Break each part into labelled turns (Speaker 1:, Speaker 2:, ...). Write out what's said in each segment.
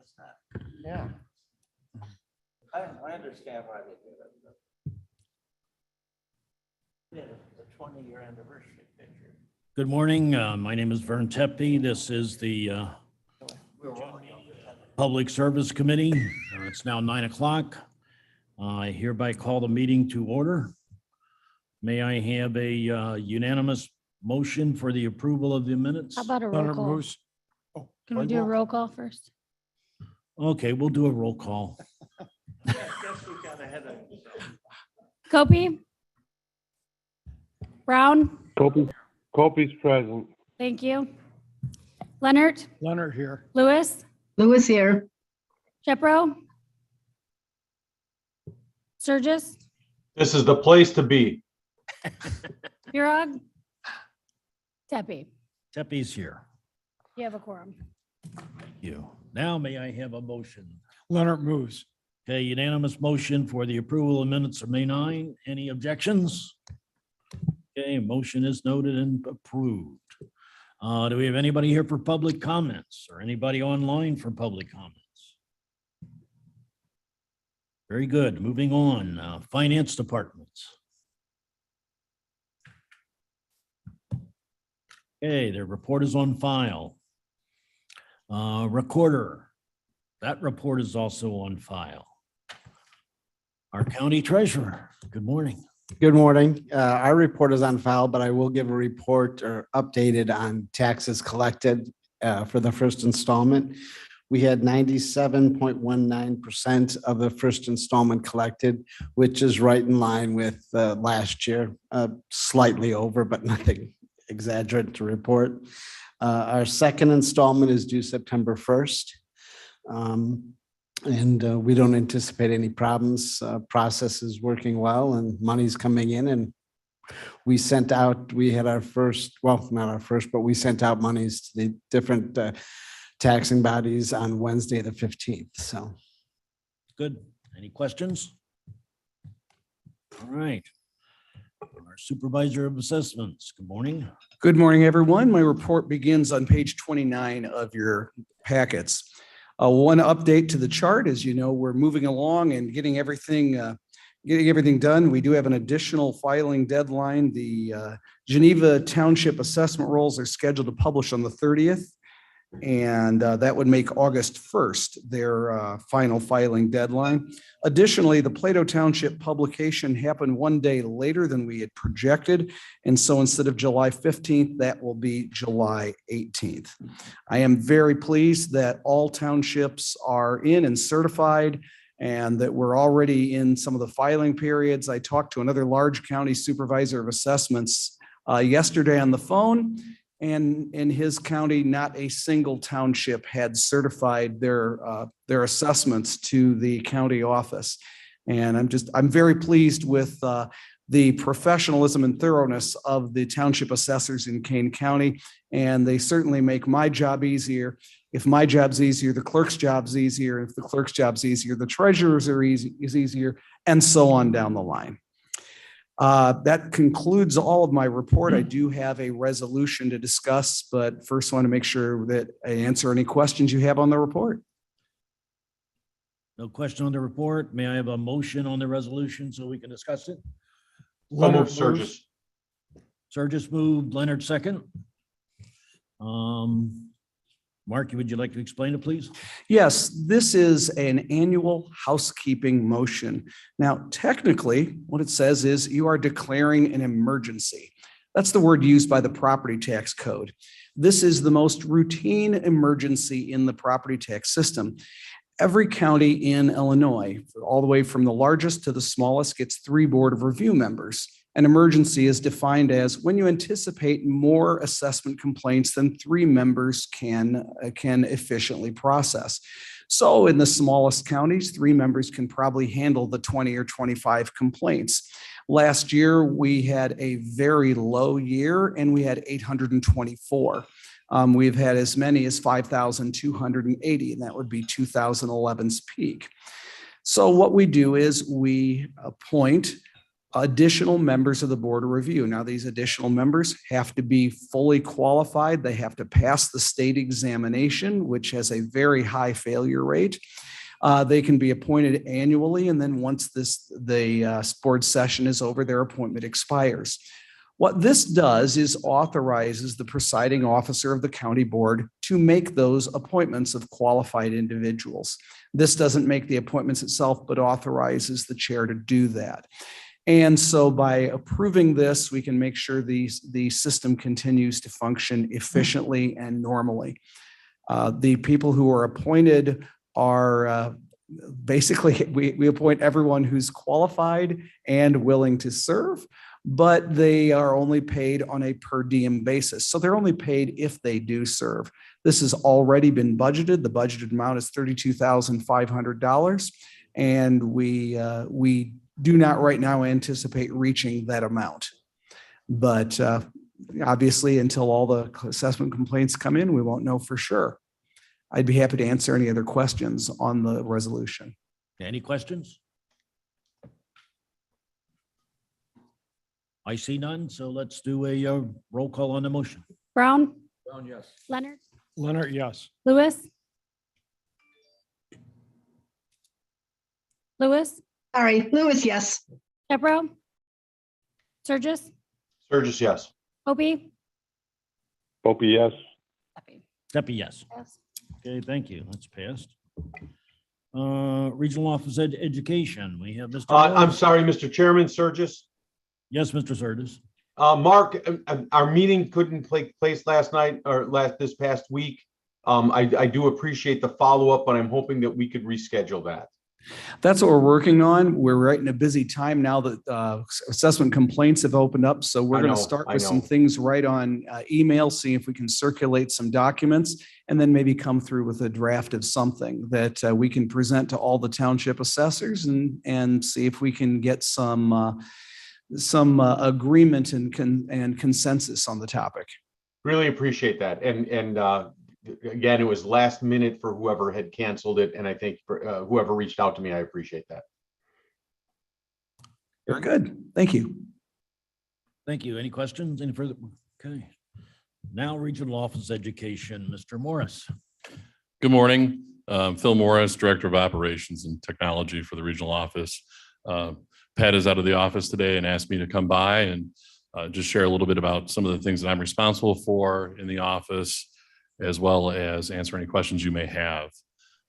Speaker 1: It's not.
Speaker 2: Yeah.
Speaker 1: I understand why they did it. But yeah, the 20-year anniversary picture.
Speaker 3: Good morning. My name is Vern Tepe. This is the
Speaker 1: We were all young.
Speaker 3: Public Service Committee. It's now 9 o'clock. I hereby call the meeting to order. May I have a unanimous motion for the approval of the minutes?
Speaker 4: How about a roll
Speaker 2: Leonard
Speaker 4: call?
Speaker 2: Moose. Oh,
Speaker 4: Can we
Speaker 2: one
Speaker 4: do a
Speaker 2: more.
Speaker 4: roll call first?
Speaker 3: Okay, we'll do a roll call.
Speaker 1: I guess we got ahead of ourselves.
Speaker 4: Copy? Brown?
Speaker 5: Copy's present.
Speaker 4: Thank you. Leonard?
Speaker 2: Leonard here.
Speaker 4: Lewis?
Speaker 6: Lewis here.
Speaker 4: Shepro? Sturgis?
Speaker 5: This is the place to be.
Speaker 4: Birag? Tepe?
Speaker 3: Tepe's here.
Speaker 4: You have a quorum.
Speaker 3: Thank you. Now may I have a motion?
Speaker 2: Leonard moves.
Speaker 3: Okay, unanimous motion for the approval of minutes of May 9. Any objections? Okay, motion is noted and approved. Do we have anybody here for public comments or anybody online for public comments? Very good. Moving on. Finance departments. Okay, their report is on file. Recorder, that report is also on file. Our county treasurer, good morning.
Speaker 7: Good morning. Our report is on file, but I will give a report or updated on taxes collected for the first installment. We had 97.19% of the first installment collected, which is right in line with last year, slightly over, but nothing exaggerant to report. Our second installment is due September 1st. And we don't anticipate any problems. Process is working well and money's coming in, and we sent out, we had our first, well, not our first, but we sent out monies to the different taxing bodies on Wednesday, the 15th. So
Speaker 3: Good. Any questions? All right. Our supervisor of assessments, good morning.
Speaker 8: Good morning, everyone. My report begins on page 29 of your packets. One update to the chart, as you know, we're moving along and getting everything done. We do have an additional filing deadline. The Geneva Township assessment rolls are scheduled to publish on the 30th. And that would make August 1st their final filing deadline. Additionally, the Plato Township publication happened one day later than we had projected. And so instead of July 15th, that will be July 18th. I am very pleased that all townships are in and certified and that we're already in some of the filing periods. I talked to another large county supervisor of assessments yesterday on the phone. And in his county, not a single township had certified their assessments to the county office. And I'm very pleased with the professionalism and thoroughness of the township assessors in Kane County. And they certainly make my job easier. If my job's easier, the clerk's job's easier. If the clerk's job's easier, the treasurer's is easier, and so on down the line. That concludes all of my report. I do have a resolution to discuss, but first want to make sure that I answer any questions you have on the report.
Speaker 3: No question on the report. May I have a motion on the resolution so we can discuss it?
Speaker 2: Leonard
Speaker 5: Almost Surges.
Speaker 2: moves.
Speaker 3: Surges moved, Leonard second. Mark, would you like to explain it, please?
Speaker 8: Yes, this is an annual housekeeping motion. Now, technically, what it says is you are declaring an emergency. That's the word used by the property tax code. This is the most routine emergency in the property tax system. Every county in Illinois, all the way from the largest to the smallest, gets 3 board of review members. An emergency is defined as when you anticipate more assessment complaints than 3 members can efficiently process. So in the smallest counties, 3 members can probably handle the 20 or 25 complaints. Last year, we had a very low year and we had 824. We've had as many as 5,280, and that would be 2011's peak. So what we do is we appoint additional members of the Board of Review. Now, these additional members have to be fully qualified. They have to pass the state examination, which has a very high failure rate. They can be appointed annually, and then once the board session is over, their appointment expires. What this does is authorizes the presiding officer of the county board to make those appointments of qualified individuals. This doesn't make the appointments itself, but authorizes the chair to do that. And so by approving this, we can make sure the system continues to function efficiently and normally. The people who are appointed are basically, we appoint everyone who's qualified and willing to serve, but they are only paid on a per diem basis. So they're only paid if they do serve. This has already been budgeted. The budgeted amount is $32,500. And we do not right now anticipate reaching that amount. But obviously, until all the assessment complaints come in, we won't know for sure. I'd be happy to answer any other questions on the resolution.
Speaker 3: Any questions? I see none, so let's do a roll call on the motion.
Speaker 4: Brown,
Speaker 1: Brown, yes.
Speaker 4: Leonard,
Speaker 2: Leonard, yes.
Speaker 4: Lewis. Lewis,
Speaker 6: Sorry, Lewis, yes.
Speaker 4: Shepro. Surges,
Speaker 5: Sturgis, yes.
Speaker 4: Opie.
Speaker 5: Opie, yes.
Speaker 4: Pepe.
Speaker 3: Steffi, yes.
Speaker 4: Yes.
Speaker 3: Okay, thank you. That's passed. Regional Office Education, we have Mr.
Speaker 5: I'm
Speaker 3: Morris.
Speaker 5: sorry, Mr. Chairman, Sturgis.
Speaker 3: Yes, Mr. Surdis.
Speaker 5: Mark, our meeting couldn't take place last night or this past week. I do appreciate the follow-up, but I'm hoping that we could reschedule that.
Speaker 8: That's what we're working on. We're right in a busy time now that assessment complaints have opened up. So we're
Speaker 5: I
Speaker 8: going
Speaker 5: know,
Speaker 8: to start
Speaker 5: I
Speaker 8: with some
Speaker 5: know.
Speaker 8: things right on email, see if we can circulate some documents, and then maybe come through with a draft of something that we can present to all the township assessors and see if we can get some agreement and consensus on the topic.
Speaker 5: Really appreciate that. And again, it was last minute for whoever had canceled it. And I think for whoever reached out to me, I appreciate that.
Speaker 8: Very good. Thank you.
Speaker 3: Thank you. Any questions? Any further? Okay. Now Regional Office Education, Mr. Morris.
Speaker 9: Good morning. Phil Morris, Director of Operations and Technology for the Regional Office. Pat is out of the office today and asked me to come by and just share a little bit about some of the things that I'm responsible for in the office, as well as answer any questions you may have.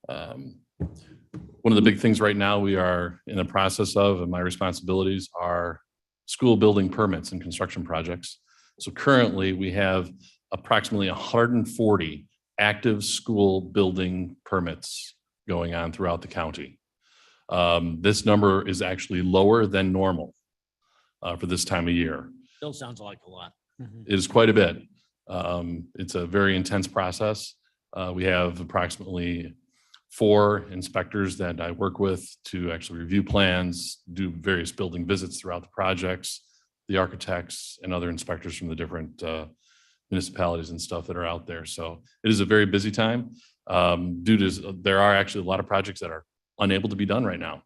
Speaker 9: One of the big things right now we are in the process of, and my responsibilities are school building permits and construction projects. So currently we have approximately 140 active school building permits going on throughout the county. This number is actually lower than normal for this time of year.
Speaker 3: Still sounds like a lot.
Speaker 9: It is quite a bit. It's a very intense process. We have approximately 4 inspectors that I work with to actually review plans, do various building visits throughout the projects, the architects and other inspectors from the different municipalities and stuff that are out there. So it is a very busy time. There are actually a lot of projects that are unable to be done right now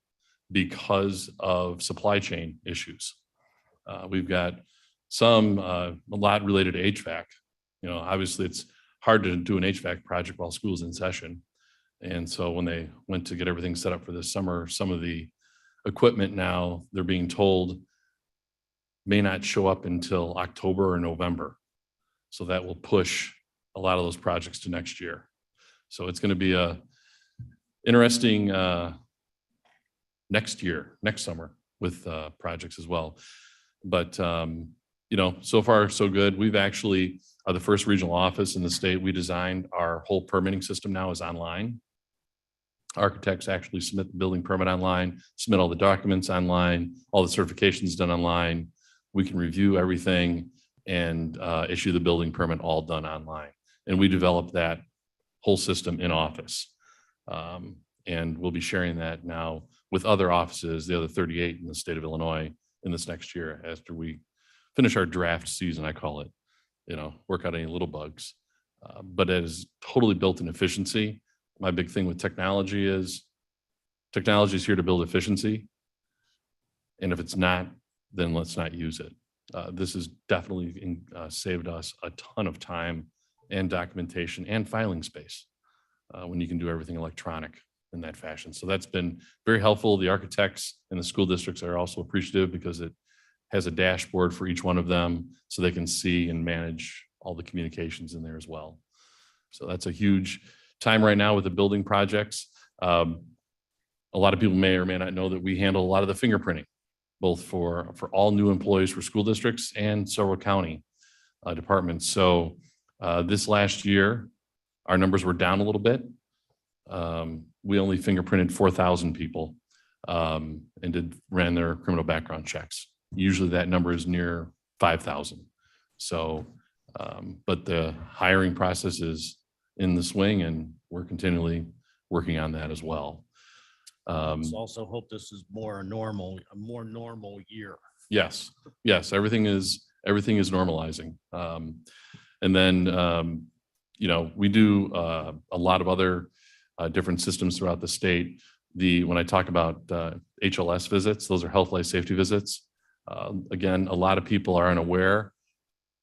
Speaker 9: because of supply chain issues. We've got a lot related to HVAC. You know, obviously it's hard to do an HVAC project while school's in session. And so when they went to get everything set up for this summer, some of the equipment now they're being told may not show up until October or November. So that will push a lot of those projects to next year. So it's going to be a interesting next summer with projects as well. But you know, so far so good. We've actually are the first regional office in the state. We designed our whole permitting system now is online. Architects actually submit the building permit online, submit all the documents online, all the certifications done online. We can review everything and issue the building permit all done online. And we developed that whole system in office. And we'll be sharing that now with other offices, the other 38 in the state of Illinois in this next year after we finish our draft season, I call it, you know, work out any little bugs. But it is totally built in efficiency. My big thing with technology is here to build efficiency. And if it's not then let's not use it. This has definitely saved us a ton of time and documentation and filing space when you can do everything electronic in that fashion. So that's been very helpful. The architects and the school districts are also appreciative because it has a dashboard for each one of them so they can see and manage all the communications in there as well. So that's a huge time right now with the building projects. A lot of people may or may not know that we handle a lot of the fingerprinting, both for all new employees for school districts and several county departments. So this last year, our numbers were down a little bit. We only fingerprinted 4,000 people and ran their criminal background checks. Usually that number is near 5,000. So, but the hiring process is in the swing and we're continually working on that as well.
Speaker 3: Let's also hope this is a more normal year.
Speaker 9: Yes, everything is normalizing. And then, we do a lot of other different systems throughout the state. When I talk about HLS visits, those are health, life, safety visits. Again, a lot of people are unaware.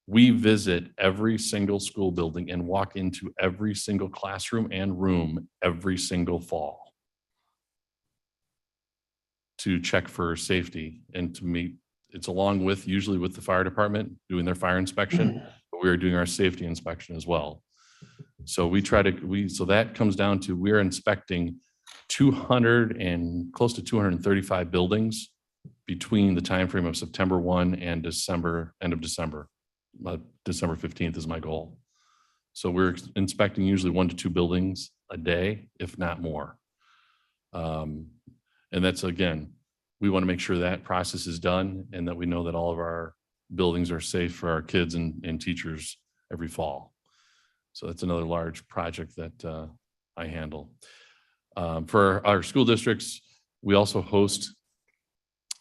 Speaker 9: We visit every single school building and walk into every single classroom and room every single fall to check for safety and to meet. It's along with, usually with the fire department doing their fire inspection, but we are doing our safety inspection as well. So so that comes down to, we're inspecting 200 and close to 235 buildings between the timeframe of September 1 and end of December. December 15th is my goal. So we're inspecting usually 1 to 2 buildings a day, if not more. And that's, again, we want to make sure that process is done and that we know that all of our buildings are safe for our kids and teachers every fall. So that's another large project that I handle. For our school districts, we also host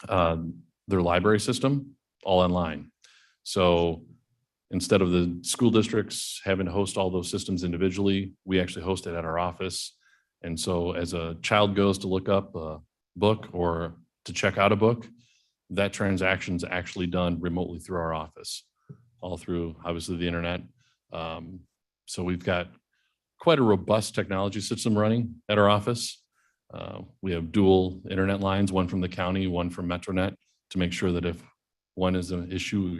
Speaker 9: their library system all online. So instead of the school districts having to host all those systems individually, we actually host it at our office. And so as a child goes to look up a book or to check out a book, that transaction is actually done remotely through our office, all through obviously the internet. So we've got quite a robust technology system running at our office. We have dual internet lines, one from the county, one from MetroNet, to make sure that if one is an issue,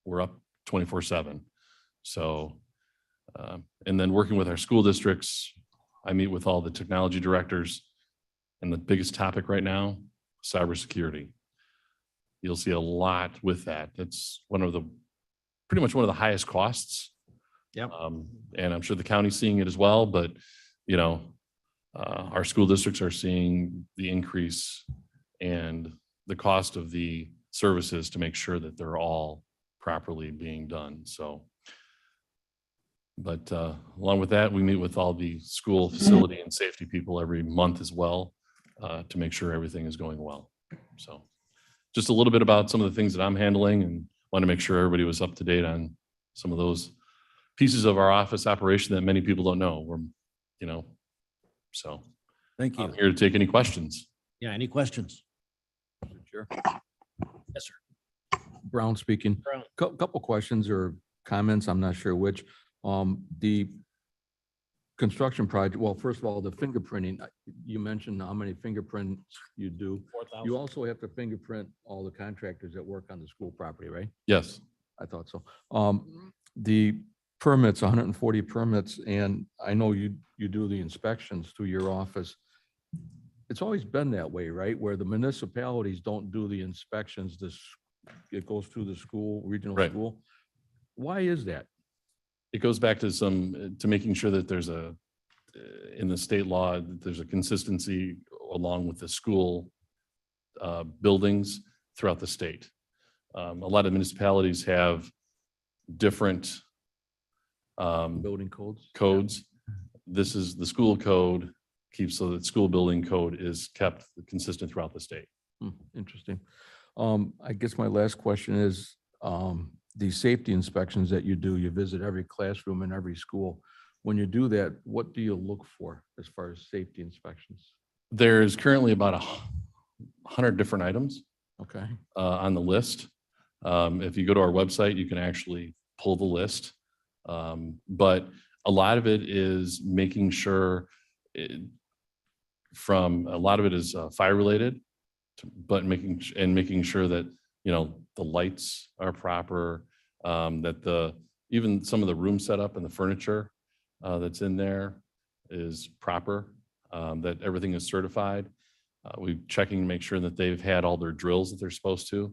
Speaker 9: we're up 24/7. So, and then working with our school districts, I meet with all the technology directors, and the biggest topic right now, cybersecurity. You'll see a lot with that. That's pretty much one of the highest costs.
Speaker 3: Yep.
Speaker 9: And I'm sure the county's seeing it as well, but our school districts are seeing the increase and the cost of the services to make sure that they're all properly being done. So, but along with that, we meet with all the school facility and safety people every month as well to make sure everything is going well. So just a little bit about some of the things that I'm handling, and want to make sure everybody was up to date on some of those pieces of our office operation that many people don't know. So
Speaker 3: Thank you.
Speaker 9: I'm here to take any questions.
Speaker 3: Yeah, any questions?
Speaker 6: Chair.
Speaker 3: Yes, sir.
Speaker 6: Brown speaking.
Speaker 3: Brown.
Speaker 6: Couple questions or comments, I'm not sure which. The construction project, well, first of all, the fingerprinting, you mentioned how many fingerprints you do.
Speaker 3: 4,000.
Speaker 6: You also have to fingerprint all the contractors that work on the school property, right?
Speaker 9: Yes.
Speaker 6: I thought so. The permits, 140 permits, and I know you do the inspections through your office. It's always been that way, right? Where the municipalities don't do the inspections, it goes through the school, regional
Speaker 9: Right.
Speaker 6: school. Why is that?
Speaker 9: It goes back to making sure that there's in the state law, that there's a consistency along with the school buildings throughout the state. A lot of municipalities have different
Speaker 6: Building codes?
Speaker 9: codes. This is the school code keeps, so that school building code is kept consistent throughout the state.
Speaker 6: Interesting. I guess my last question is, the safety inspections that you do, you visit every classroom in every school. When you do that, what do you look for as far as safety inspections?
Speaker 9: There's currently about 100 different items.
Speaker 6: Okay.
Speaker 9: on the list. If you go to our website, you can actually pull the list. But a lot of it is making sure a lot of it is fire related, but making sure that, the lights are proper, that even some of the room setup and the furniture that's in there is proper, that everything is certified. We're checking to make sure that they've had all their drills that they're supposed to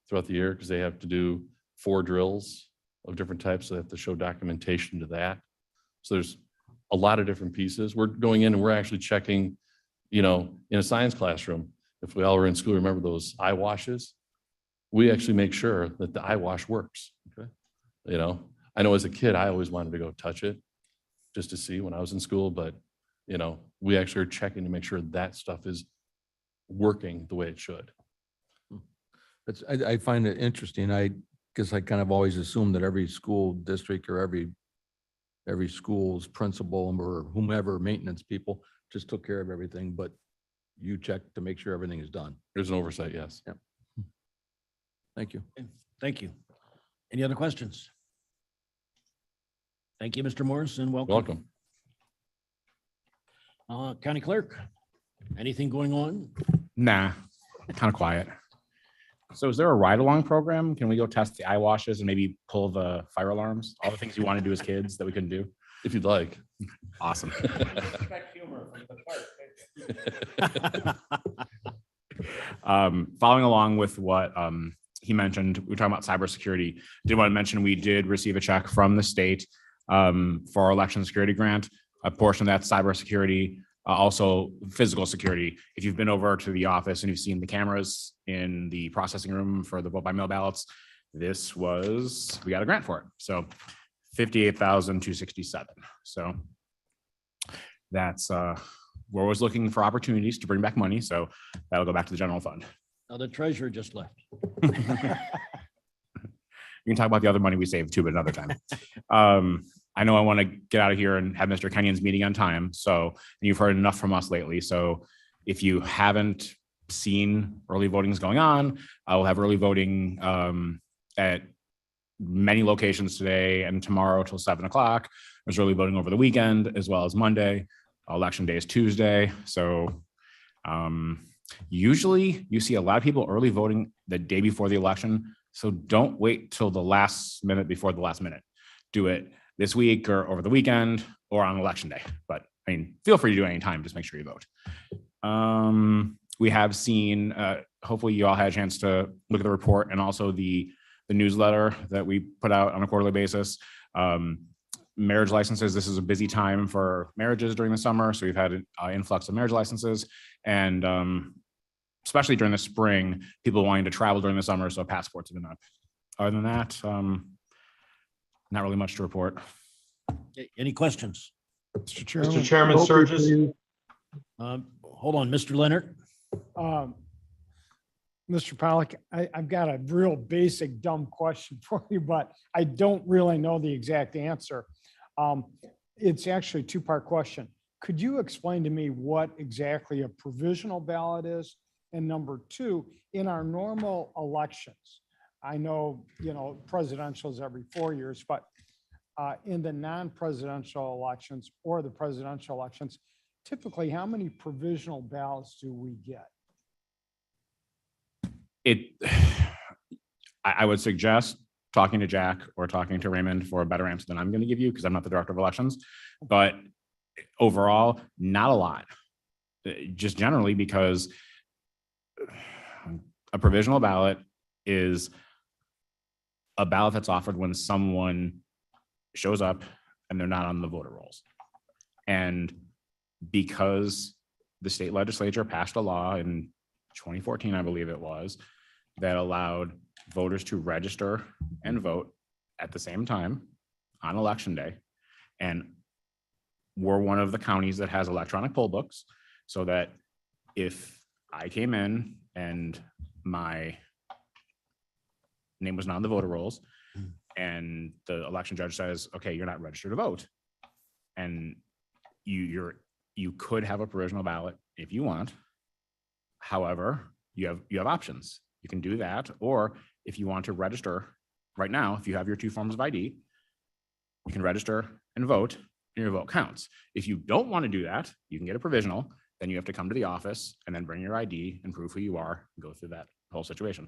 Speaker 9: throughout the year, because they have to do 4 drills of different types. So they have to show documentation to that. So there's a lot of different pieces. We're going in and we're actually checking, in a science classroom, if we all were in school, remember those eye washes? We actually make sure that the eye wash works. Okay. I know as a kid, I always wanted to go touch it just to see when I was in school, but we actually are checking to make sure that stuff is working the way it should.
Speaker 6: I find it interesting. I guess I kind of always assumed that every school district or every school's principal or whomever, maintenance people, just took care of everything, but you check to make sure everything is done.
Speaker 9: There's an oversight, yes.
Speaker 6: Yeah. Thank you.
Speaker 3: Thank you. Any other questions? Thank you, Mr. Morris, and welcome. County Clerk, anything going on?
Speaker 10: Nah, kind of quiet. So is there a ride-along program? Can we go test the eye washes and maybe pull the fire alarms? All the things you want to do as kids that we couldn't do?
Speaker 9: If you'd like.
Speaker 10: Awesome. Following along with what he mentioned, we were talking about cybersecurity. Did want to mention we did receive a check from the state for our election security grant. A portion of that cybersecurity, also physical security. If you've been over to the office and you've seen the cameras in the processing room for the vote by mail ballots, we got a grant for it. So 58,267. So that's we're always looking for opportunities to bring back money. So that'll go back to the general fund.
Speaker 3: Now, the treasurer just left.
Speaker 10: We can talk about the other money we saved too, but another time. I know I want to get out of here and have Mr. Kenyon's meeting on time. So, and you've heard enough from us lately. So if you haven't seen early voting's going on, I will have early voting at many locations today and tomorrow till 7 o'clock. There's early voting over the weekend as well as Monday. Election day is Tuesday. So usually you see a lot of people early voting the day before the election. So don't wait till the last minute before the last minute. Do it this week or over the weekend or on election day. But I mean, feel free to do it anytime. Just make sure you vote. We have seen, hopefully you all had a chance to look at the report and also the newsletter that we put out on a quarterly basis. Marriage licenses, this is a busy time for marriages during the summer. So we've had an influx of marriage licenses and especially during the spring, people wanting to travel during the summer. So passports have been up. Other than that, not really much to report.
Speaker 3: Okay, any questions?
Speaker 5: Mr. Chairman, Surges.
Speaker 3: Hold on, Mr. Leonard.
Speaker 2: Mr. Pollock, I've got a real basic dumb question for you, but I don't really know the exact answer. It's actually a 2-part question. Could you explain to me what exactly a provisional ballot is? And number 2, in our normal elections, I know, presidential is every 4 years, but in the non-presidential elections or the presidential elections, typically how many provisional ballots do we get?
Speaker 10: I would suggest talking to Jack or talking to Raymond for a better answer than I'm going to give you because I'm not the director of elections. But overall, not a lot. Just generally because a provisional ballot is a ballot that's offered when someone shows up and they're not on the voter rolls. And because the state legislature passed a law in 2014, I believe it was, that allowed voters to register and vote at the same time on election day. And we're one of the counties that has electronic poll books, so that if I came in and my name was not on the voter rolls and the election judge says, okay, you're not registered to vote, and you could have a provisional ballot if you want. However, you have options. you can do that. Or if you want to register right now, if you have your 2 forms of ID, you can register and vote, and your vote counts. If you don't want to do that, you can get a provisional. Then you have to come to the office and then bring your ID and prove who you are and go through that whole situation.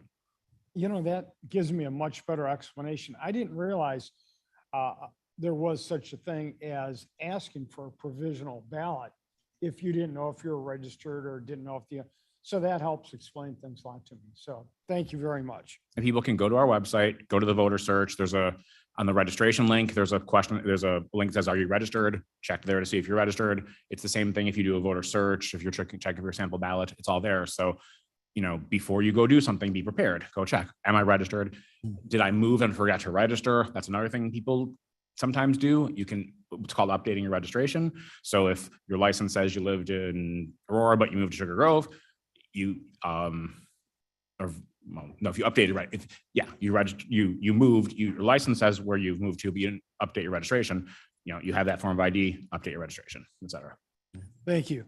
Speaker 2: You know, that gives me a much better explanation. I didn't realize there was such a thing as asking for a provisional ballot if you didn't know if you were registered or didn't know if so that helps explain things a lot to me. So thank you very much.
Speaker 10: And people can go to our website, go to the voter search. On the registration link, there's a link that says, are you registered? Check there to see if you're registered. It's the same thing if you do a voter search, if you're checking your sample ballot, it's all there. So, before you go do something, be prepared. Go check. Am I registered? Did I move and forget to register? That's another thing people sometimes do. It's called updating your registration. So if your license says you lived in Aurora, but you moved to Sugar Grove, if you updated, right? You registered, you moved, your license says where you've moved to, but you didn't update your registration. You have that form of ID, update your registration, et cetera.
Speaker 2: Thank you.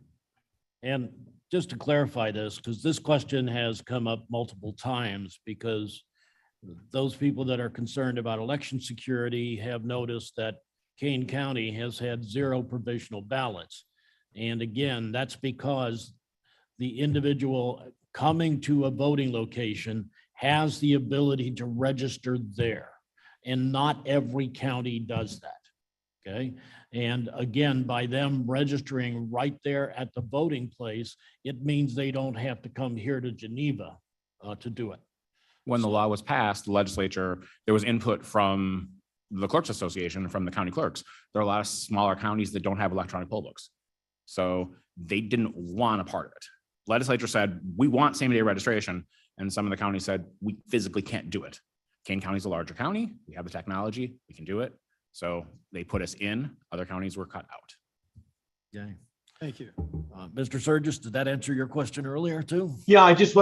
Speaker 3: And just to clarify this, because this question has come up multiple times, because those people that are concerned about election security have noticed that Kane County has had 0 provisional ballots. And again, that's because the individual coming to a voting location has the ability to register there. And not every county does that. Okay. And again, by them registering right there at the voting place, it means they don't have to come here to Geneva to do it.
Speaker 10: When the law was passed, the legislature, there was input from the Clerks Association, from the county clerks. There are a lot of smaller counties that don't have electronic poll books. So they didn't want a part of it. Legislature said, we want same-day registration. And some of the counties said, we physically can't do it. Kane County is a larger county. We have the technology. We can do it. So they put us in. Other counties were cut out.
Speaker 3: Okay.
Speaker 2: Thank you.
Speaker 3: Mr. Surges, did that answer your question earlier too?
Speaker 5: Yeah, I guess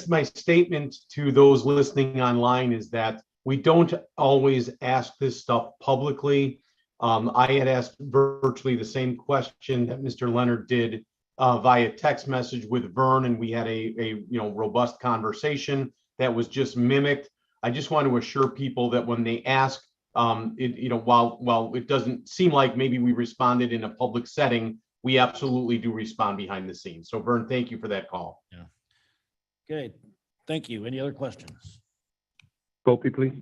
Speaker 5: my statement to those listening online is that we don't always ask this stuff publicly. I had asked virtually the same question that Mr. Leonard did via text message with Vern, and we had a robust conversation that was just mimicked. I just want to assure people that when they ask, while it doesn't seem like maybe we responded in a public setting, we absolutely do respond behind the scenes. So Vern, thank you for that call.
Speaker 3: Yeah. Okay, thank you. Any other questions?
Speaker 11: Copy, please.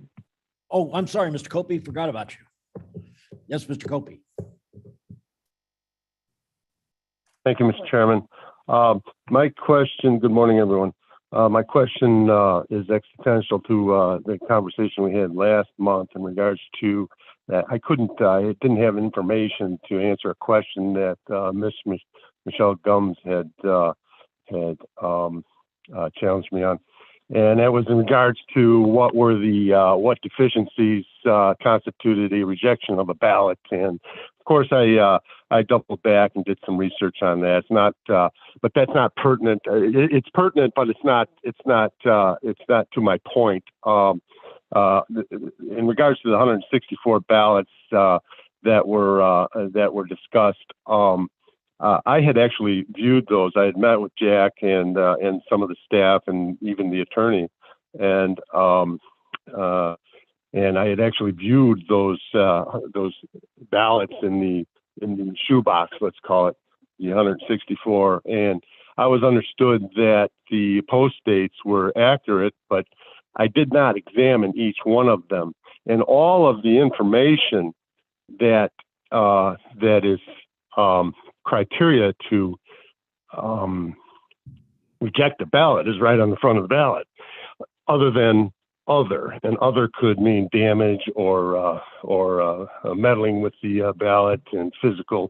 Speaker 3: Oh, I'm sorry, Mr. Copey, forgot about you. Yes, Mr. Copey.
Speaker 11: Thank you, Mr. Chairman. My question, good morning, everyone. My question is existential to the conversation we had last month in regards to that. I didn't have information to answer a question that Michelle Gumbs had challenged me on. And that was in regards to what deficiencies constituted a rejection of a ballot. And of course, I doubled back and did some research on that. It's not, but that's not pertinent. It's pertinent, but it's not to my point. In regards to the 164 ballots that were discussed, I had actually viewed those. I had met with Jack and some of the staff and even the attorney, and I had actually viewed those ballots in the shoebox, let's call it, the 164, and I was understood that the post dates were accurate, but I did not examine each one of them, and all of the information that is criteria to reject the ballot is right on the front of the ballot, other than other, and other could mean damage or meddling with the ballot and physical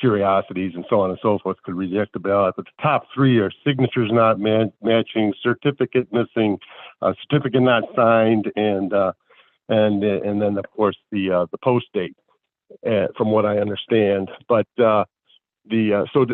Speaker 11: curiosities and so on and so forth could reject the ballot. But the top three are signatures not matching, certificate missing, certificate not signed, and then of course the post date, from what I understand. But so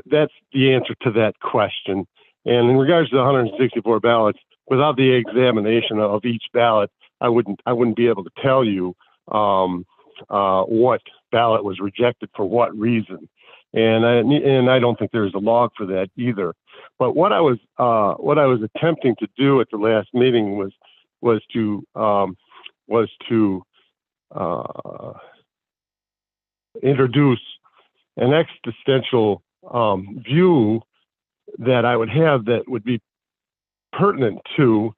Speaker 11: that's the answer to that question. And in regards to the 164 ballots, without the examination of each ballot, I wouldn't be able to tell you what ballot was rejected for what reason. And I don't think there's a log for that either. But what I was attempting to do at the last meeting was to introduce an existential view that I would have that would be pertinent to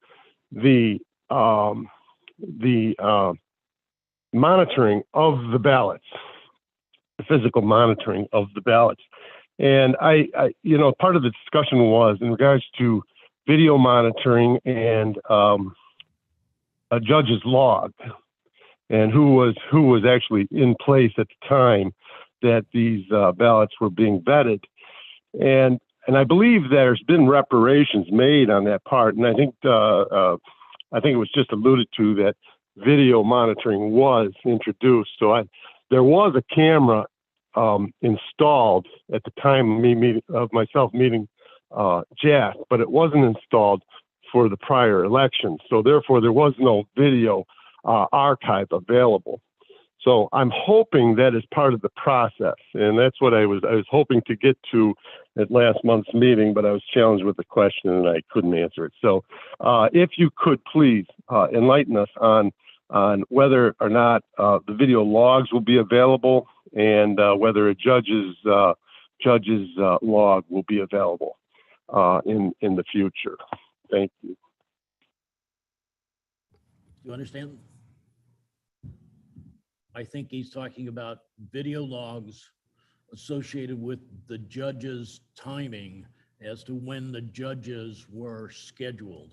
Speaker 11: the monitoring of the ballots, the physical monitoring of the ballots. And I part of the discussion was in regards to video monitoring and a judge's log, and who was actually in place at the time that these ballots were being vetted. And I believe there's been reparations made on that part. And I think it was just alluded to that video monitoring was introduced. So there was a camera installed at the time of myself meeting Jack, but it wasn't installed for the prior election. So therefore, there was no video archive available. So I'm hoping that is part of the process, and that's what I was hoping to get to at last month's meeting, but I was challenged with the question and I couldn't answer it. So if you could please enlighten us on whether or not the video logs will be available, and whether a judge's log will be available in the future. Thank you.
Speaker 3: You understand? I think he's talking about video logs associated with the judge's timing as to when the judges were scheduled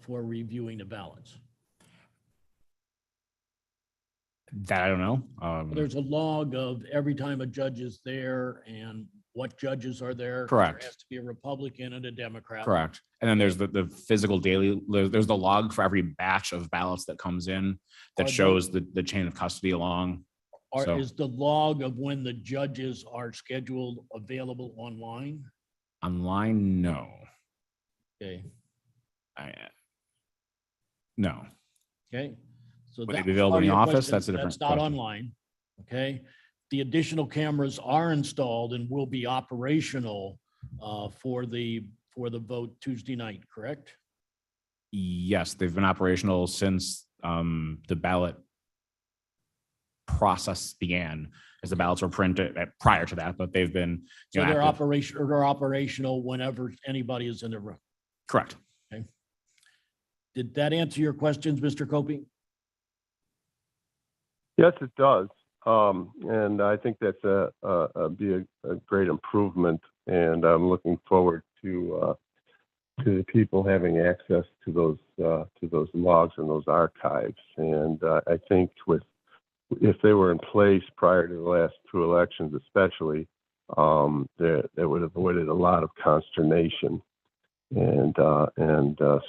Speaker 3: for reviewing the ballots.
Speaker 10: That I don't know.
Speaker 3: There's a log of every time a judge is there and what judges are there.
Speaker 10: Correct.
Speaker 3: There has to be a Republican and a Democrat.
Speaker 10: Correct. And then there's the physical daily, there's the log for every batch of ballots that comes in that
Speaker 3: Are
Speaker 10: shows the chain of custody along. So-
Speaker 3: Is the log of when the judges are scheduled available online?
Speaker 10: Online, no.
Speaker 3: Okay,
Speaker 10: No.
Speaker 3: okay. So
Speaker 10: Would they
Speaker 3: that
Speaker 10: be
Speaker 3: was
Speaker 10: available
Speaker 3: part
Speaker 10: in
Speaker 3: of
Speaker 10: the
Speaker 3: your
Speaker 10: office?
Speaker 3: question.
Speaker 10: That's a different
Speaker 3: That's not
Speaker 10: question.
Speaker 3: online, okay? The additional cameras are installed and will be operational for the vote Tuesday night, correct?
Speaker 10: Yes, they've been operational since the ballot process began, as the ballots were printed prior to that, but they've been,
Speaker 3: So
Speaker 10: you know,
Speaker 3: they're
Speaker 10: active.
Speaker 3: they're operational whenever anybody is in the room.
Speaker 10: Correct.
Speaker 3: Did that answer your questions, Mr. Copey?
Speaker 11: Yes, it does. And I think that's be a great improvement. And I'm looking forward to the people having access to those logs and those archives. And I think if they were in place prior to the last two elections, especially, that would have avoided a lot of consternation. And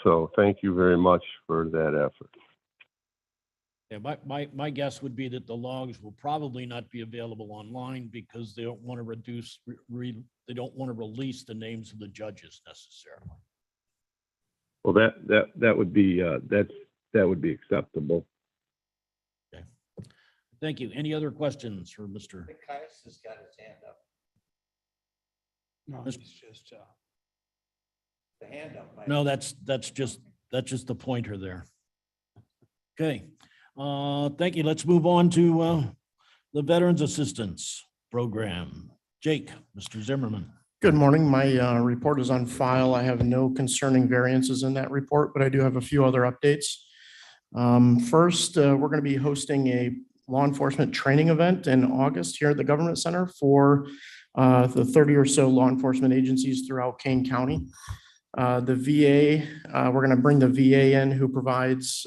Speaker 11: so thank you very much for that effort.
Speaker 3: Yeah, my guess would be that the logs will probably not be available online because they don't want to they don't want to release the names of the judges necessarily.
Speaker 11: Well, that would be that would be acceptable.
Speaker 3: Okay. Thank you. Any other questions for Mr.?
Speaker 1: I think Caius has got his hand up.
Speaker 2: No, it's just,
Speaker 1: The hand up. might-
Speaker 3: No, that's just the pointer there. Okay, thank you. Let's move on to the Veterans Assistance Program. Jake, Mr. Zimmerman.
Speaker 12: Good morning. My report is on file. I have no concerning variances in that report, but I do have a few other updates. First, we're going to be hosting a law enforcement training event in August here at the Government Center for the 30 or so law enforcement agencies throughout Kane County. The VA, we're going to bring the VA in, who provides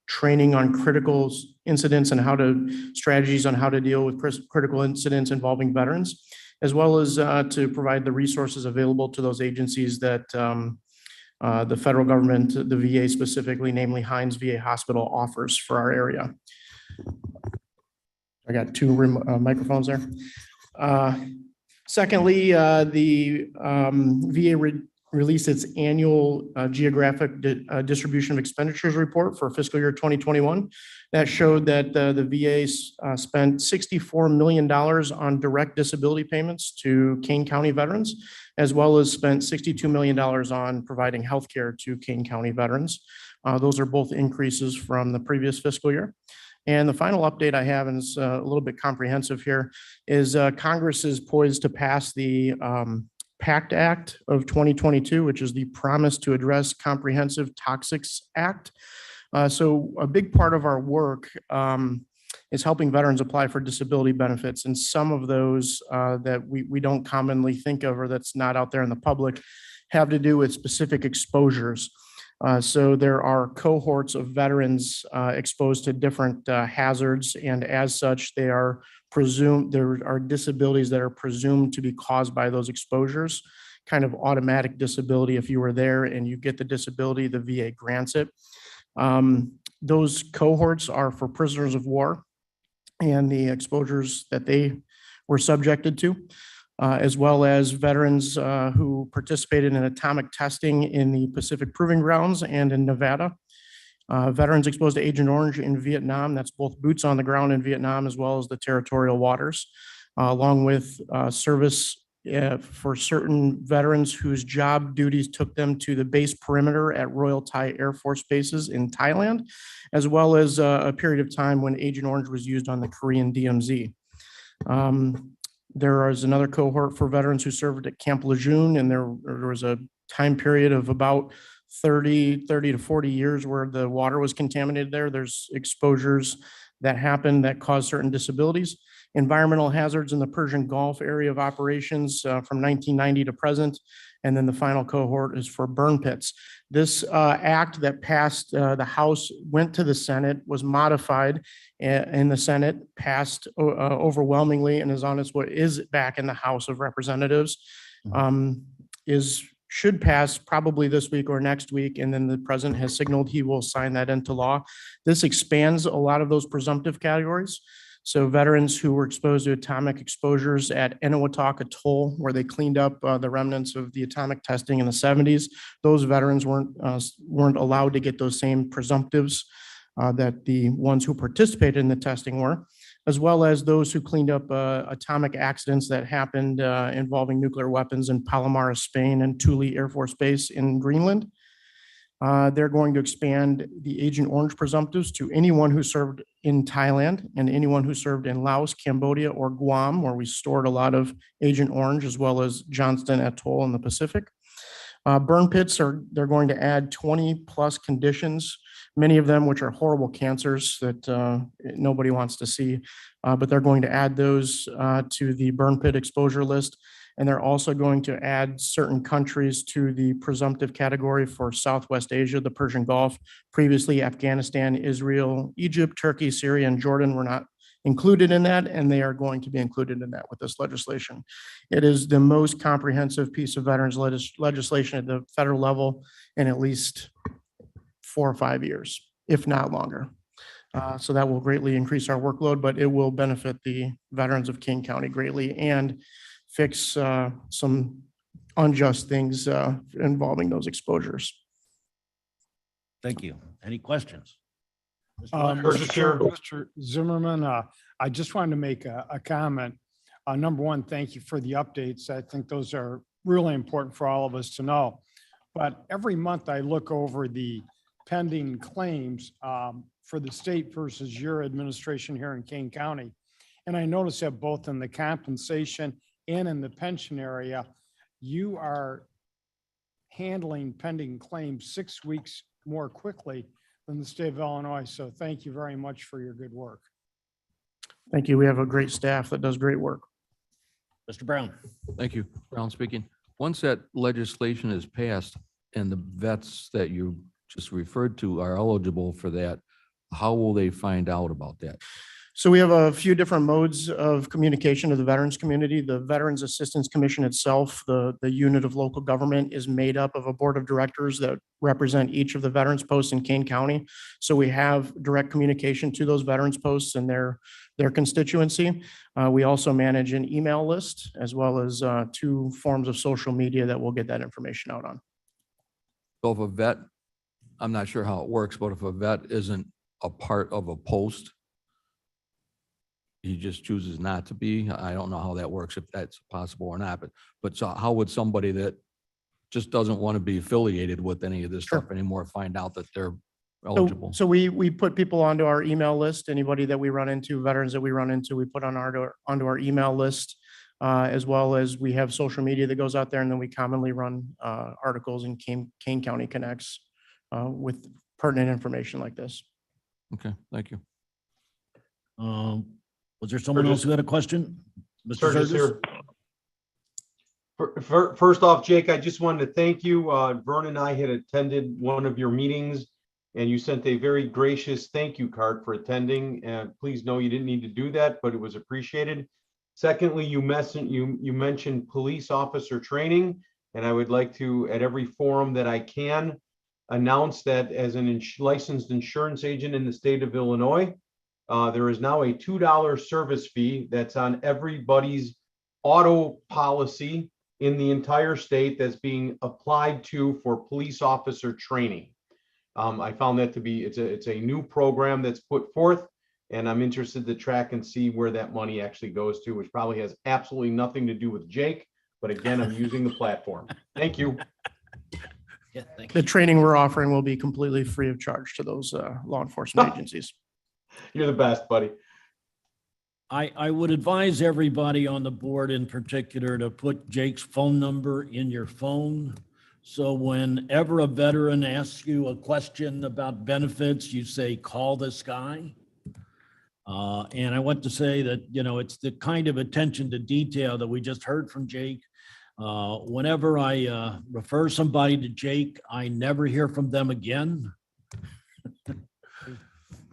Speaker 12: training on critical incidents and strategies on how to deal with critical incidents involving veterans, as well as to provide the resources available to those agencies that the federal government, the VA specifically, namely Hines VA Hospital, offers for our area. I got two microphones there. Secondly, the VA released its annual geographic distribution of expenditures report for fiscal year 2021. That showed that the VA spent $64 million on direct disability payments to Kane County veterans, as well as spent $62 million on providing healthcare to Kane County veterans. Those are both increases from the previous fiscal year. And the final update I have, and it's a little bit comprehensive here, is Congress is poised to pass the PACT Act of 2022, which is the Promise to Address Comprehensive Toxics Act. So a big part of our work is helping veterans apply for disability benefits. And some of those that we don't commonly think of, or that's not out there in the public, have to do with specific exposures. So there are cohorts of veterans exposed to different hazards, and as such, there are disabilities that are presumed to be caused by those exposures. Kind of automatic disability. If you were there and you get the disability, the VA grants it. Those cohorts are for prisoners of war and the exposures that they were subjected to, as well as veterans who participated in atomic testing in the Pacific Proving Grounds and in Nevada. Veterans exposed to Agent Orange in Vietnam, that's both boots on the ground in Vietnam as well as the territorial waters, along with service for certain veterans whose job duties took them to the base perimeter at Royal Thai Air Force bases in Thailand, as well as a period of time when Agent Orange was used on the Korean DMZ. There is another cohort for veterans who served at Camp Lejeune, and there was a time period of about 30 to 40 years where the water was contaminated there. There's exposures that happen that cause certain disabilities. Environmental hazards in the Persian Gulf area of operations from 1990 to present. And then the final cohort is for burn pits. This act that passed the House, went to the Senate, was modified in the Senate, passed overwhelmingly, and is on its way, is back in the House of Representatives. Should pass probably this week or next week, and then the president has signaled he will sign that into law. This expands a lot of those presumptive categories. So veterans who were exposed to atomic exposures at Eniwetok Atoll, where they cleaned up the remnants of the atomic testing in the 70s, those veterans weren't allowed to get those same presumptives that the ones who participated in the testing were, as well as those who cleaned up atomic accidents that happened involving nuclear weapons in Palomares, Spain, and Thule Air Force Base in Greenland. They're going to expand the Agent Orange presumptives to anyone who served in Thailand and anyone who served in Laos, Cambodia, or Guam, where we stored a lot of Agent Orange, as well as Johnston Atoll in the Pacific. Burn pits they're going to add 20 plus conditions, many of them which are horrible cancers that nobody wants to see, but they're going to add those to the burn pit exposure list. And they're also going to add certain countries to the presumptive category for Southwest Asia, the Persian Gulf. Previously, Afghanistan, Israel, Egypt, Turkey, Syria, and Jordan were not included in that, and they are going to be included in that with this legislation. It is the most comprehensive piece of veterans legislation at the federal level in at least 4 or 5 years, if not longer. So that will greatly increase our workload, but it will benefit the veterans of King County greatly and fix some unjust things involving those exposures.
Speaker 3: Thank you. Any questions?
Speaker 2: Mr. Zimmerman, I just wanted to make a comment. Number one, thank you for the updates. I think those are really important for all of us to know. But every month I look over the pending claims for the state versus your administration here in Kane County. And I notice that both in the compensation and in the pension area, you are handling pending claims 6 weeks more quickly than the state of Illinois. So thank you very much for your good work.
Speaker 12: Thank you. We have a great staff that does great work.
Speaker 3: Mr. Brown.
Speaker 6: Thank you. Brown speaking. Once that legislation is passed and the vets that you just referred to are eligible for that, how will they find out about that?
Speaker 12: So we have a few different modes of communication to the veterans community. The Veterans Assistance Commission itself, the unit of local government, is made up of a board of directors that represent each of the veterans posts in Kane County. So we have direct communication to those veterans posts and their constituency. We also manage an email list as well as 2 forms of social media that we'll get that information out on.
Speaker 6: So if a vet, I'm not sure how it works, but if a vet isn't a part of a post, he just chooses not to be. I don't know how that works, if that's possible or not, but so how would somebody that just doesn't want to be affiliated with any of this stuff anymore find out that they're eligible?
Speaker 12: So we put people onto our email list. Anybody that we run into, veterans that we run into, we put onto our email list, as well as we have social media that goes out there, and then we commonly run articles in Kane County Connects with pertinent information like this.
Speaker 6: Okay, thank you.
Speaker 3: Was there someone else who had a question? Mr.
Speaker 5: Sturgis
Speaker 3: Sturgis?
Speaker 5: here. First off, Jake, I just wanted to thank you. Vern and I had attended one of your meetings, and you sent a very gracious thank you card for attending. And please know you didn't need to do that, but it was appreciated. Secondly, you mentioned police officer training, and I would like to, at every forum that I can, announce that as an licensed insurance agent in the state of Illinois, there is now a $2 service fee that's on everybody's auto policy in the entire state that's being applied to for police officer training. I found that to be, it's a new program that's put forth, and I'm interested to track and see where that money actually goes to, which probably has absolutely nothing to do with Jake. But again, I'm using the platform. Thank you.
Speaker 3: Yeah, thank
Speaker 12: The
Speaker 3: you.
Speaker 12: training we're offering will be completely free of charge to those law enforcement agencies.
Speaker 5: You're the best, buddy.
Speaker 3: I would advise everybody on the board in particular to put Jake's phone number in your phone. So whenever a veteran asks you a question about benefits, you say, call this guy. And I want to say that, it's the kind of attention to detail that we just heard from Jake. Whenever I refer somebody to Jake, I never hear from them again.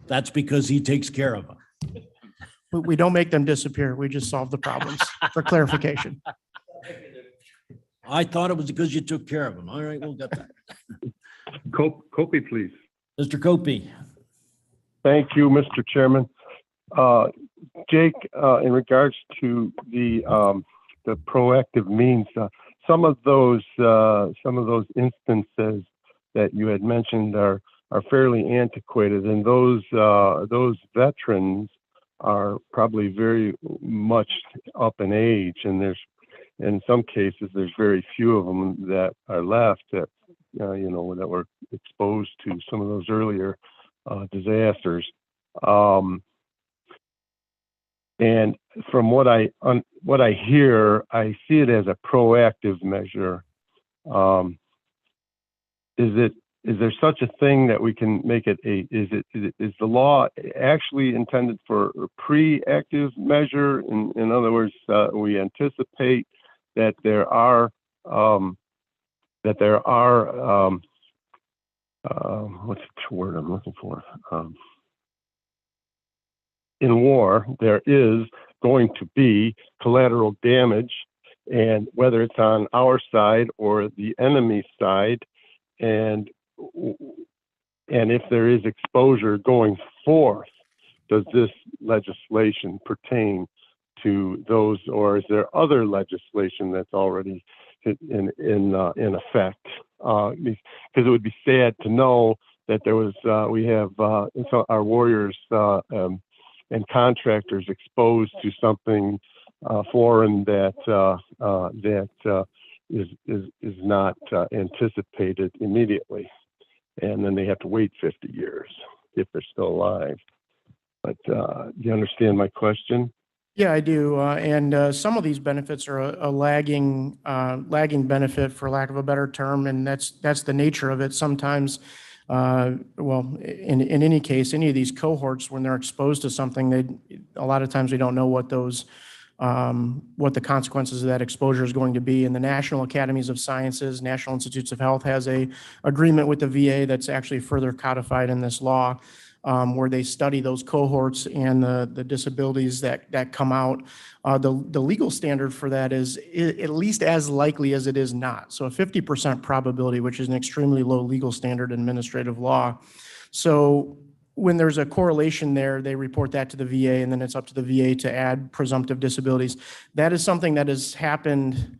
Speaker 3: That's because he takes care of them.
Speaker 12: We don't make them disappear. We just solve the problems for clarification.
Speaker 3: I thought it was because you took care of them. All right, we'll get that.
Speaker 11: Copy, please.
Speaker 3: Mr. Copey.
Speaker 11: Thank you, Mr. Chairman. Jake, in regards to the proactive means, some of those instances that you had mentioned are fairly antiquated, and those veterans are probably very much up in age, and in some cases there's very few of them that are left that that were exposed to some of those earlier disasters. And from what I hear, I see it as a proactive measure. Is there such a thing that we can make it is the law actually intended for a pre-active measure? In other words, we anticipate that there are what's the word I'm looking for? In war, there is going to be collateral damage, and whether it's on our side or the enemy side, and if there is exposure going forth, does this legislation pertain to those, or is there other legislation that's already in effect? Because it would be sad to know that there was we have our warriors and contractors exposed to something foreign that is not anticipated immediately, and then they have to wait 50 years if they're still alive. But do you understand my question?
Speaker 12: Yeah, I do. And some of these benefits are a lagging benefit, for lack of a better term, and that's the nature of it. Sometimes, in any case, any of these cohorts, when they're exposed to something, a lot of times we don't know what the consequences of that exposure is going to be. And the National Academies of Sciences, National Institutes of Health has a agreement with the VA that's actually further codified in this law. where they study those cohorts and the disabilities that come out. The legal standard for that is at least as likely as it is not. So a 50% probability, which is an extremely low legal standard in administrative law. So when there's a correlation there, they report that to the VA, and then it's up to the VA to add presumptive disabilities. That is something that has happened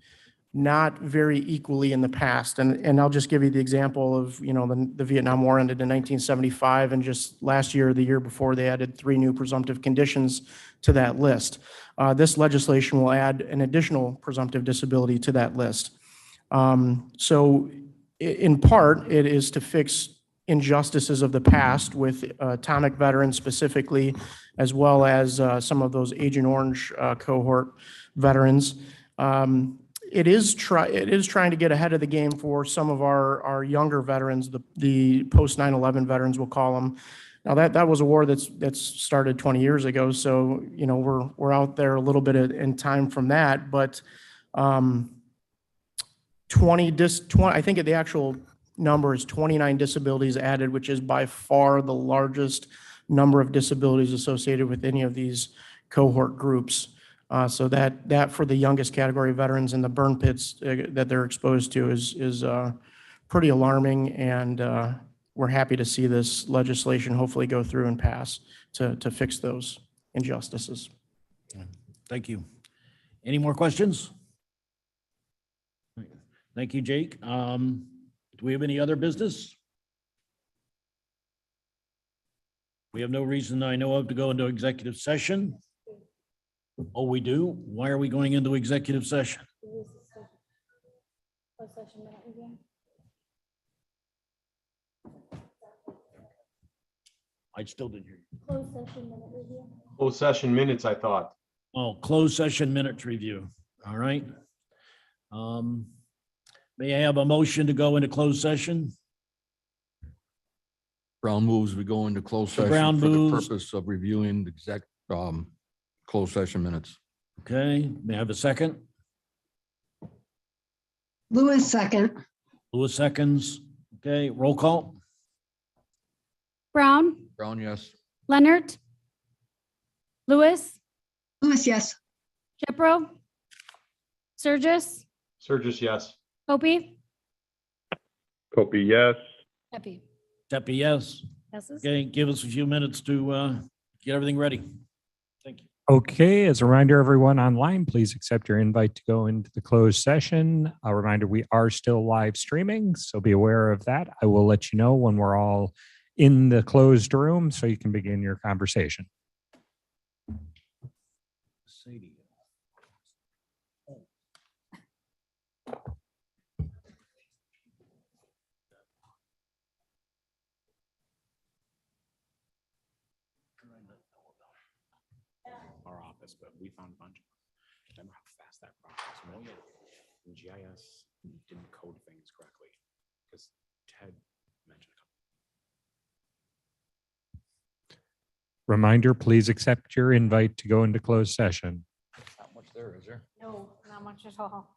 Speaker 12: not very equally in the past. And I'll just give you the example of, the Vietnam War ended in 1975, and just last year or the year before, they added 3 new presumptive conditions to that list. This legislation will add an additional presumptive disability to that list. So in part, it is to fix injustices of the past with atomic veterans specifically, as well as some of those Agent Orange cohort veterans. It is trying to get ahead of the game for some of our younger veterans, the post 9/11 veterans, we'll call them. Now that was a war that's started 20 years ago, so we're out there a little bit in time from that, but 20, I think the actual number is 29 disabilities added, which is by far the largest number of disabilities associated with any of these cohort groups. So that for the youngest category of veterans in the burn pits that they're exposed to is pretty alarming, and we're happy to see this legislation hopefully go through and pass to fix those injustices.
Speaker 3: Thank you. Any more questions? Thank you, Jake. Do we have any other business? We have no reason I know of to go into executive session. Oh, we do? Why are we going into executive session? I still didn't hear you.
Speaker 5: Closed session minutes, I thought.
Speaker 3: Oh, closed session minutes review. All right. May I have a motion to go into closed session?
Speaker 6: Brown moves, we go into closed session
Speaker 3: Brown
Speaker 6: for the
Speaker 3: moves.
Speaker 6: purpose of reviewing the closed session minutes.
Speaker 3: Okay, may I have a second?
Speaker 13: Lewis, second.
Speaker 3: Lewis seconds. Okay, roll call.
Speaker 4: Brown,
Speaker 6: Brown, yes.
Speaker 4: Leonard, Lewis,
Speaker 13: Lewis, yes.
Speaker 4: Shipro, Surges,
Speaker 5: Surges, yes.
Speaker 4: Hopi,
Speaker 11: Copy, yes.
Speaker 4: Pepe.
Speaker 3: Steffi, yes.
Speaker 4: Passes.
Speaker 3: Okay, give us a few minutes to get everything ready. Thank you.
Speaker 14: Okay, as a reminder, everyone online, please accept your invite to go into the closed session. A reminder, we are still live streaming, so be aware of that. I will let you know when we're all in the closed room so you can begin your conversation.
Speaker 3: Sadie.
Speaker 10: Our office, but we found a bunch. Remember how fast that process was? And GIS didn't code things correctly because Ted mentioned a couple.
Speaker 14: Reminder, please accept your invite to go into closed session.
Speaker 6: Not much there, is there?
Speaker 4: No, not much at all.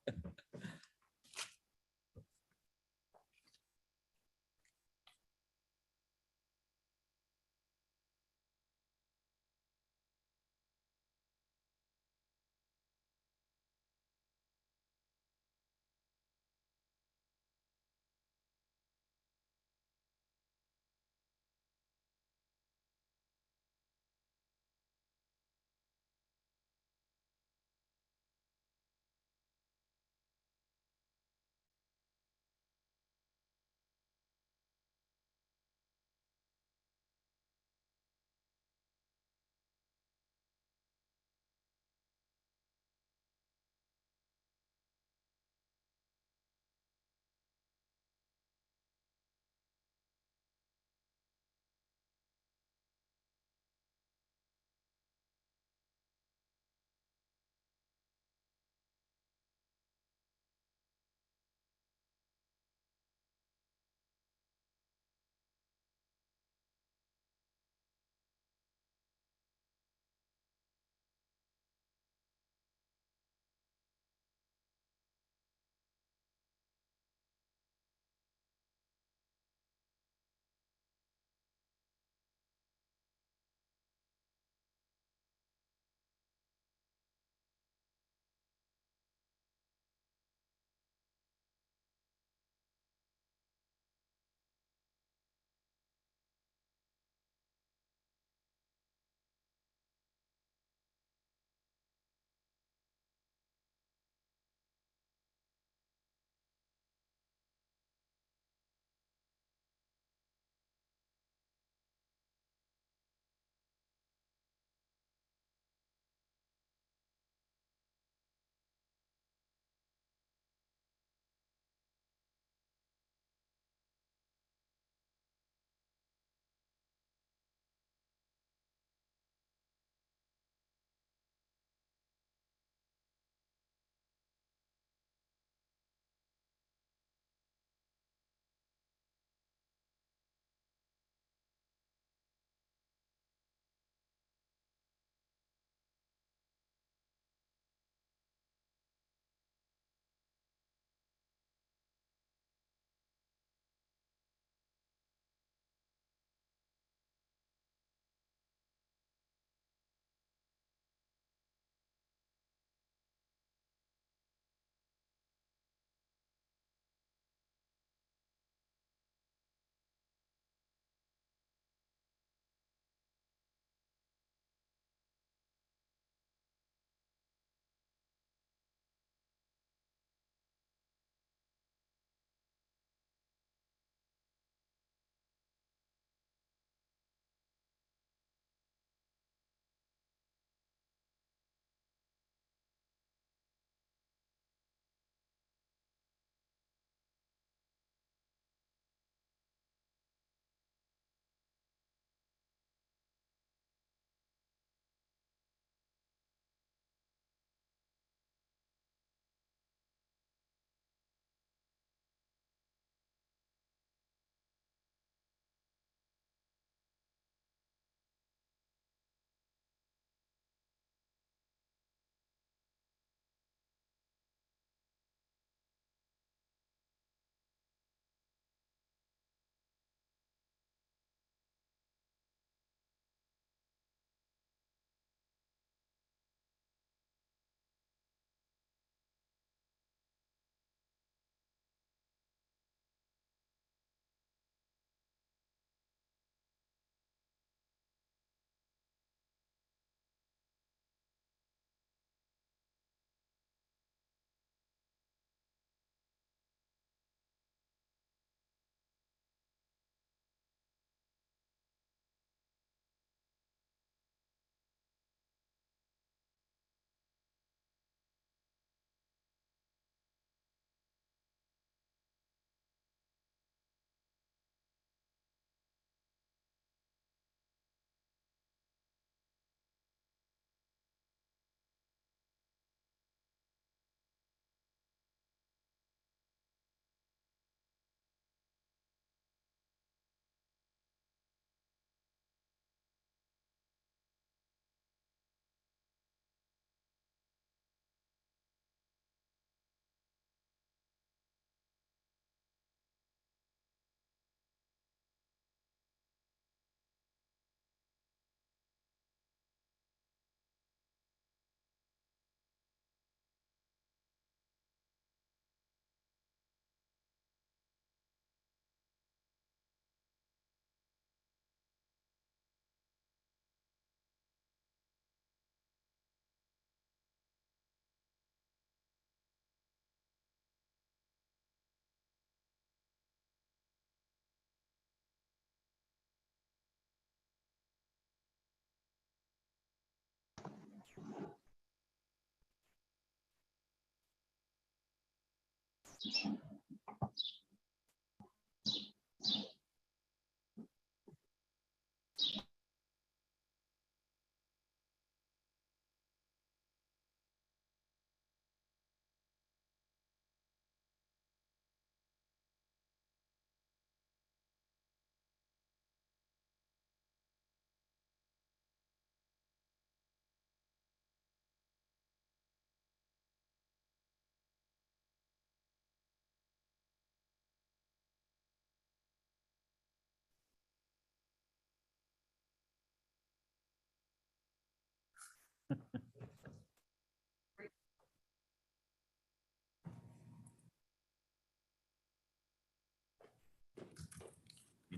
Speaker 3: You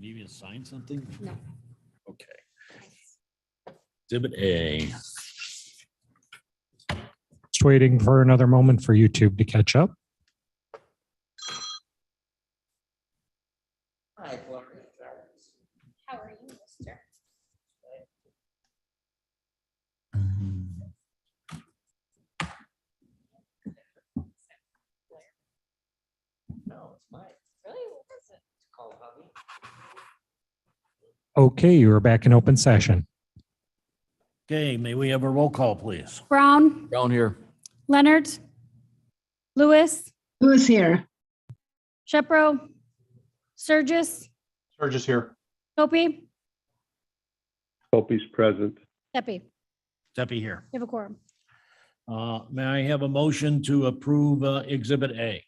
Speaker 3: need me to sign something?
Speaker 4: No.
Speaker 3: Okay. Exhibit A.
Speaker 14: Just waiting for another moment for YouTube to catch up.
Speaker 1: Hi, Gloria.
Speaker 4: How are you, mister?
Speaker 1: No, it's mine.
Speaker 4: Really? What is it?
Speaker 1: It's called hubby.
Speaker 14: Okay, you are back in open session.
Speaker 3: Okay, may we have a roll call, please?
Speaker 4: Brown,
Speaker 6: Down here.
Speaker 4: Leonard, Lewis,
Speaker 13: Lewis here.
Speaker 4: Shepro, Sturgis,
Speaker 5: Sturgis here.
Speaker 4: Hopi,
Speaker 11: Hope's present.
Speaker 4: Pepe.
Speaker 3: Steppy here.
Speaker 4: You have a quorum.
Speaker 3: May I have a motion to approve Exhibit A?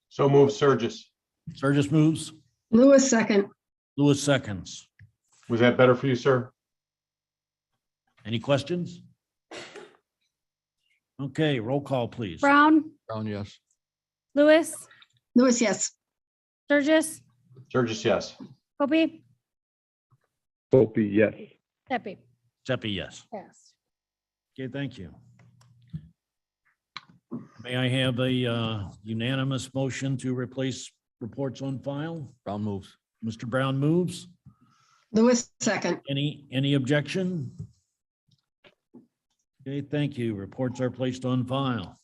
Speaker 5: So move Sturgis.
Speaker 3: Sturgis moves,
Speaker 13: Lewis second.
Speaker 3: Lewis seconds.
Speaker 5: Was that better for you, sir?
Speaker 3: Any questions? Okay, roll call, please.
Speaker 4: Brown,
Speaker 6: Brown, yes.
Speaker 4: Lewis,
Speaker 13: Lewis, yes.
Speaker 4: Sturgis,
Speaker 5: Sturgis, yes.
Speaker 4: Hopi,
Speaker 11: Hope, yes.
Speaker 4: Pepe.
Speaker 3: Steppy, yes.
Speaker 4: Yes.
Speaker 3: Okay, thank you. May I have a unanimous motion to replace reports on file?
Speaker 6: Brown moves.
Speaker 3: Mr. Brown moves.
Speaker 13: Lewis second.
Speaker 3: Any objection? Okay, thank you. Reports are placed on file.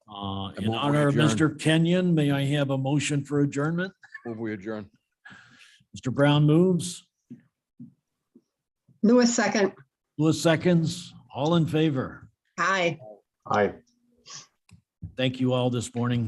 Speaker 3: In
Speaker 6: move we
Speaker 3: honor of
Speaker 6: adjourn.
Speaker 3: Mr. Kenyon, may I have a motion for adjournment?
Speaker 6: Move we adjourn.
Speaker 3: Mr. Brown moves.
Speaker 13: Lewis second.
Speaker 3: Lewis seconds. All in favor?
Speaker 13: Aye.
Speaker 5: Aye.
Speaker 3: Thank you all this morning.